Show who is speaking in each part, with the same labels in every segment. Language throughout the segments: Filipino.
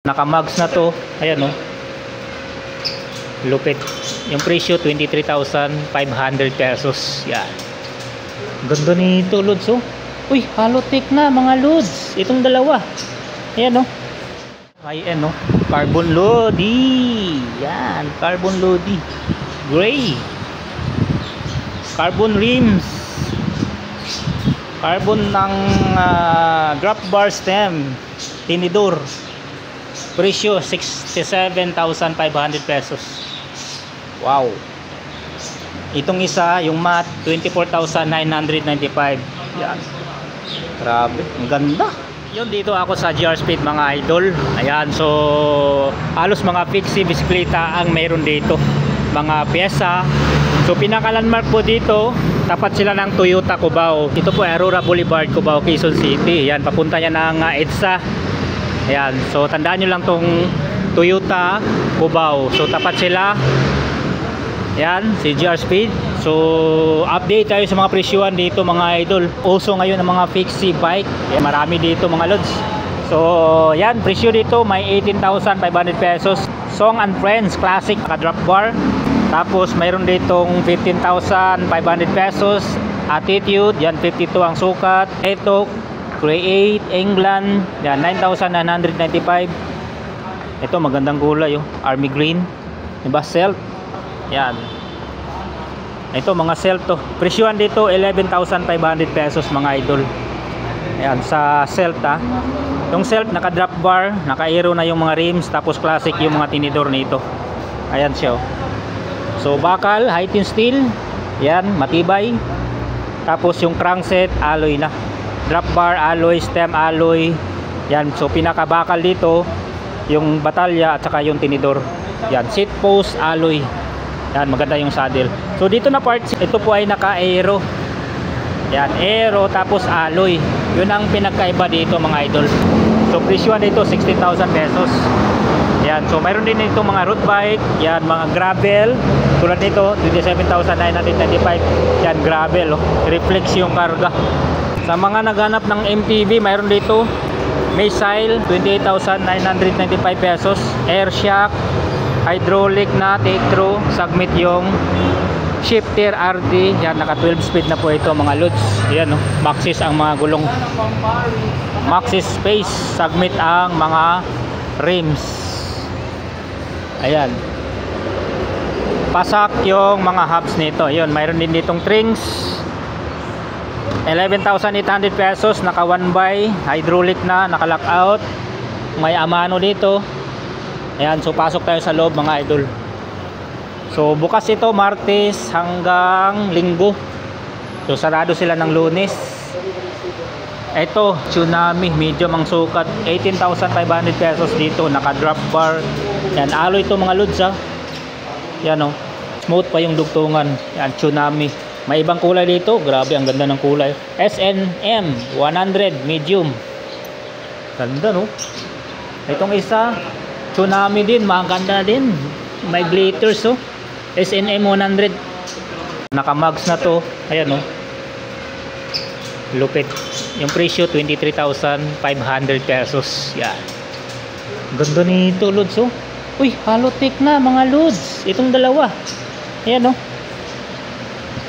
Speaker 1: Naka-mags na to. Ayan oh. Lupit. Yung presyo 23,500 pesos. Yan. Ganda nito, lods oh. Uy, Halotech na mga lods. Itong dalawa. Ayan oh. High-end oh. Carbon Lodi. Yan, Carbon Lodi. Gray. Carbon rims. Carbon ng drop bar stem. Tinidor. Presyo 67,500 pesos. Wow. Itong isa, yung matte 24,995. Yan. Grabe, ang ganda. Yun, dito ako sa GR Speed mga idol. Ayan, so halos mga fixie bisikleta ang meron dito. Mga pyesa. So pinaka-landmark po dito, tapat sila ng Toyota Cubao. Ito po Aurora Boulevard, Cubao, Quezon City. Yan, papunta niya ng EDSA. Ayan, so tandaan nyo lang tong Toyota Cubao. So tapat sila. Yan, si GR Speed. So update tayo sa mga presyuhan dito mga idol. Uso ngayon ng mga fixie bike. Yan, marami dito mga lods. So yan, presyo dito may 18,500 pesos. Song and Friends Classic drop bar. Tapos mayroon ditong 15,500 pesos. Attitude, yan 52 ang sukat. Ito Create England, yan 9,995. Ito magandang kulay oh, army green. Diba, Celt. Yan. Ito mga Celt to. Presyuhan dito 11,500 pesos mga idol. Ayan, sa Celt ha. Yung Celt naka drop bar, naka aero na yung mga rims, tapos classic yung mga tinidor nito. Ayan siya oh. So bakal, high-tin steel. Yan, matibay. Tapos yung crankset, alloy na. Drop bar, alloy, stem alloy. Yan, so pinaka bakal dito yung batalya at saka yung tinidor. Yan, seat post, alloy. Yan, maganda yung saddle. So dito na parts, ito po ay naka-aero. Yan, aero tapos alloy. Yun ang pinagkaiba dito mga idol. So presyuhan dito 16,000 pesos. Yan, so mayroon din dito mga road bike. Yan, mga gravel. Tulad nito, 27,995. Yan, gravel oh. Reflex yung karga. Sa mga naghanap ng MPV, mayroon dito Missile, 28,995 pesos. Air shock, hydraulic na, take through, submit yung shifter RD. Yan, naka 12 speed na po ito mga lods. Yan oh, Maxxis ang mga gulong. Maxxis space, submit ang mga rims. Ayan. Pasak yung mga hubs nito. Yun, mayroon din ditong trings. 11,800 pesos, naka 1x, hydraulic na, naka lockout. May amano dito. Ayan, so pasok tayo sa loob mga idol. So bukas ito Martes hanggang Linggo. So sarado sila ng Lunes. Ito, Tsunami, medium ang sukat, 18,500 pesos dito, naka drop bar. Yan, alloy ito mga lods ha. Yan oh, smooth pa yung dugtungan. Yan, Tsunami. May ibang kulay dito, grabe ang ganda ng kulay. SNM 100 medium. Ganda no. Itong isa, Tsunami din, maganda din. May glitters oh. SNM 100. Naka-mags na to. Ayan oh. Lupit. Yung presyo 23,500 pesos. Yan. Ganda nito lods oh. Uy, Halotech na mga lods. Itong dalawa. Ayan oh.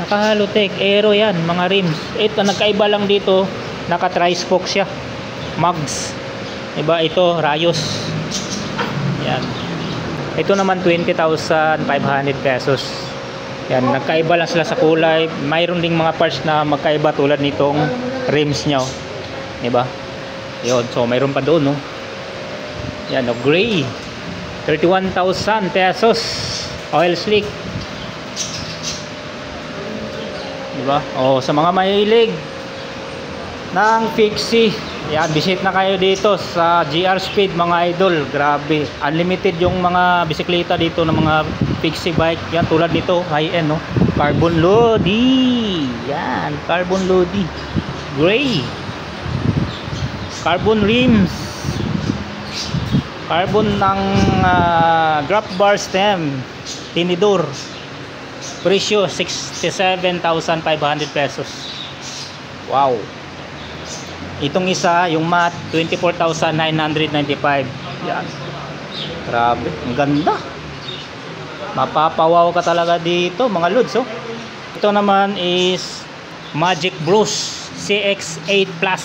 Speaker 1: Naka Halotech, aero yan, mga rims. Ito nagkaiba lang dito, naka tri-spoke siya. Mags. Iba ito, Rayos. Yan. Ito naman 20,500 pesos. Yan, nagkaiba lang sila sa kulay. Mayroon ding mga parts na magkaiba tulad nitong rims niya, oh. Diba? Yun, so mayroon pa doon, no. Yan, oh, gray. 31,000 pesos. Oil slick. Diba? Oh, sa mga mahilig ng fixie, yan, visit na kayo dito sa GR Speed mga idol. Grabe, unlimited yung mga bisikleta dito ng mga fixie bike. Yan, tulad nito, high-end no. Carbon Lodi. Yan, Carbon Lodi. Gray. Carbon rims. Carbon ng drop bar stem. Tinidor. Presyo 67,500 pesos. Wow. Itong isa, yung matte 24,995. Yan. Grabe, ang ganda. Mapapawaw ka talaga dito mga lods, oh. Ito naman is Magic Bruce CX8 Plus,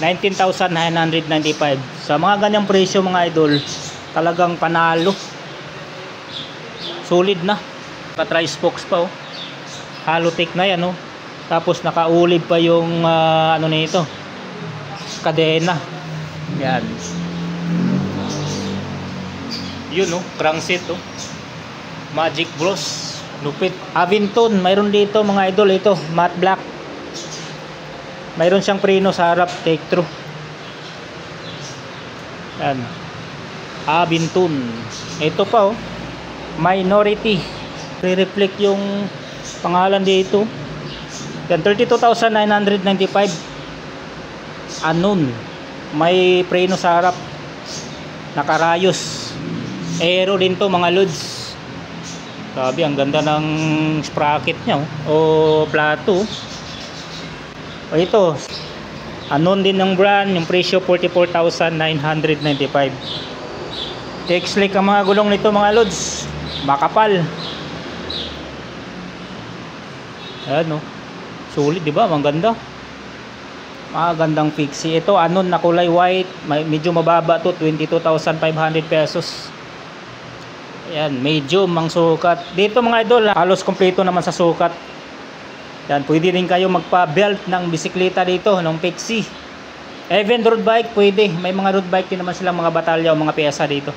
Speaker 1: 19,995. Sa mga ganyang presyo mga idol, talagang panalo. Solid na. Pa-tri-spokes pa, oh. Halotech na yan, oh. Tapos nakaulib pa yung ano nito, kadena. Yan. Yun, oh, crankset, oh. Magic Bruce, lupit. Avinton, mayroon dito mga idol, ito matte black. Mayroon siyang preno sa harap, take through. Yan. Avinton. Ito pa, oh, Minority. Re-reflect yung pangalan dito. Yan, 32,995. Anon. May preno sa harap. Nakarayos. Aero din to mga lods. Sabi, ang ganda ng sprocket nya, oh. O plato. O ito, anon din ng brand. Yung presyo 44,995. X-Lake ang mga gulong nito mga lods. Makapal. Ayan, oh. Sulit, di ba? Ang ganda. Magandang fixie. Ito, anon na kulay white. Medyo mababa to, 22,500 pesos. Ayan, medium ang sukat. Dito mga idol, halos kompleto naman sa sukat. Yan, pwede din kayo magpa-belt ng bisikleta dito, ng fixie. Even road bike, pwede. May mga road bike din naman silang mga batalya o mga piyesa dito.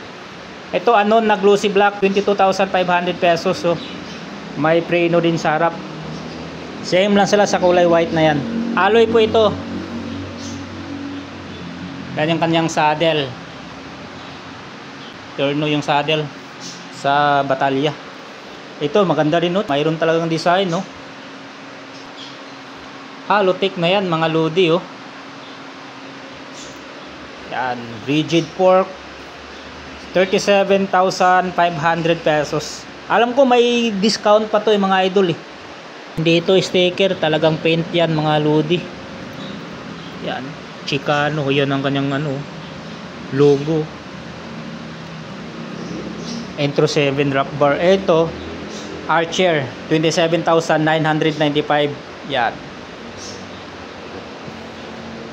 Speaker 1: Ito, anon na glossy black, 22,500 pesos. So, may preno din sa harap. Same lang sila sa kulay white na yan. Alloy po ito. Kanyang saddle. Turno yung saddle sa batalya. Ito, maganda rin, no? Mayroon talagang design, no? Halotech na yan, mga lodi, oh. Yan, rigid fork. 37,500 pesos. Alam ko may discount pa to, mga idol, eh. Dito sticker, talagang paint yan mga lodi. Yan, Chicano, yan ang kanyang ano, logo. Entro 7 rock bar. Ito, Archer, 27,995. Yan.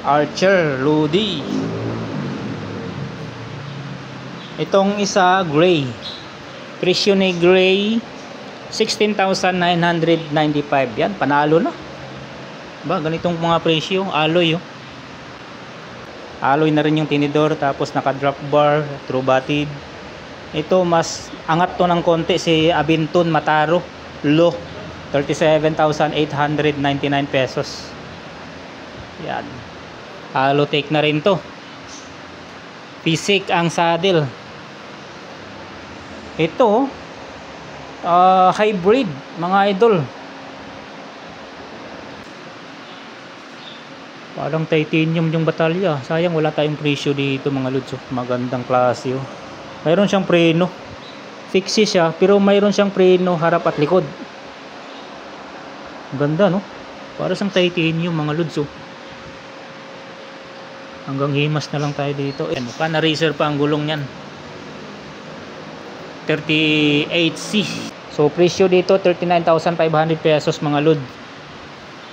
Speaker 1: Archer, lodi. Itong isa, gray. Presyo ni gray, 16,995. Yan, panalo na. Ba, ganitong mga presyo, alloy, oh. Alloy na rin yung tinidor, tapos naka drop bar, true batid. Ito, mas angat to ng konti, si Avinton Mataro Low, 37,899 pesos. Yan. Halotech na rin to. Pisik ang saddle. Ito, hybrid, mga idol. Parang titanium yung batalya. Sayang wala tayong presyo dito mga lods. Magandang klase, oh. Mayroon siyang preno. Fixie siya, pero mayroon siyang preno harap at likod. Ganda, no? Para siyang titanium mga lods, oh. Hanggang himas na lang tayo dito. Ayan, na-racer pa ang gulong niyan. 38C. So presyo dito 39,500 pesos mga lod.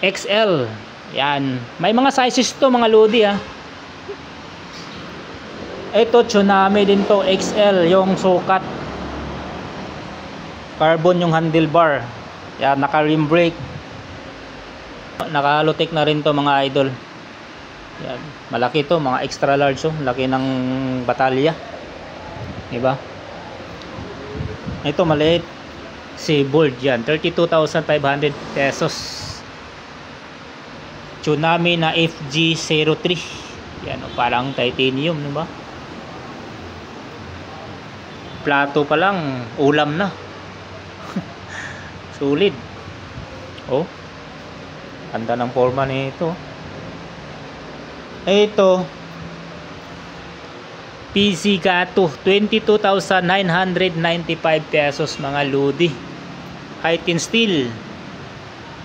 Speaker 1: XL. Yan. May mga sizes to mga lodi, ah. Ito, Tsunami din to, XL, yung sukat. Carbon yung handlebar. Yan, naka rim brake. Naka-Halotech na rin to mga idol. Yan, malaki to, mga extra large, oh. Laki ng batalya. Diba? Ito maliit. Seaboard yan, 32,500 pesos. Tsunami na FG03. Yan, oh, parang titanium, diba? Plato pa lang, ulam na. Sulit. Oh. Ganda ng forma nito. Ito. Pizzicato, 22,995 pesos mga lodi. Height and steel.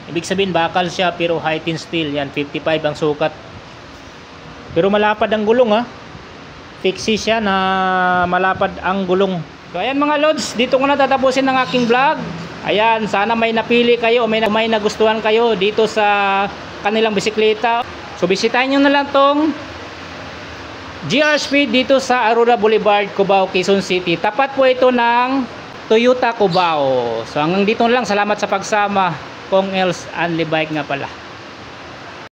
Speaker 1: Ibig sabihin bakal siya pero height and steel. Yan, 55 ang sukat. Pero malapad ang gulong, ha. fixie siya na malapad ang gulong. So ayan mga lods, dito ko na tatapusin ang aking vlog. Ayan, sana may napili kayo o may nagustuhan kayo dito sa kanilang bisikleta. So bisitahin nyo na lang tong GR Speed dito sa Aurora Boulevard, Cubao, Quezon City. Tapat po ito ng Toyota Cubao. So hanggang dito lang, salamat sa pagsama. Kong Els Anli Bike nga pala.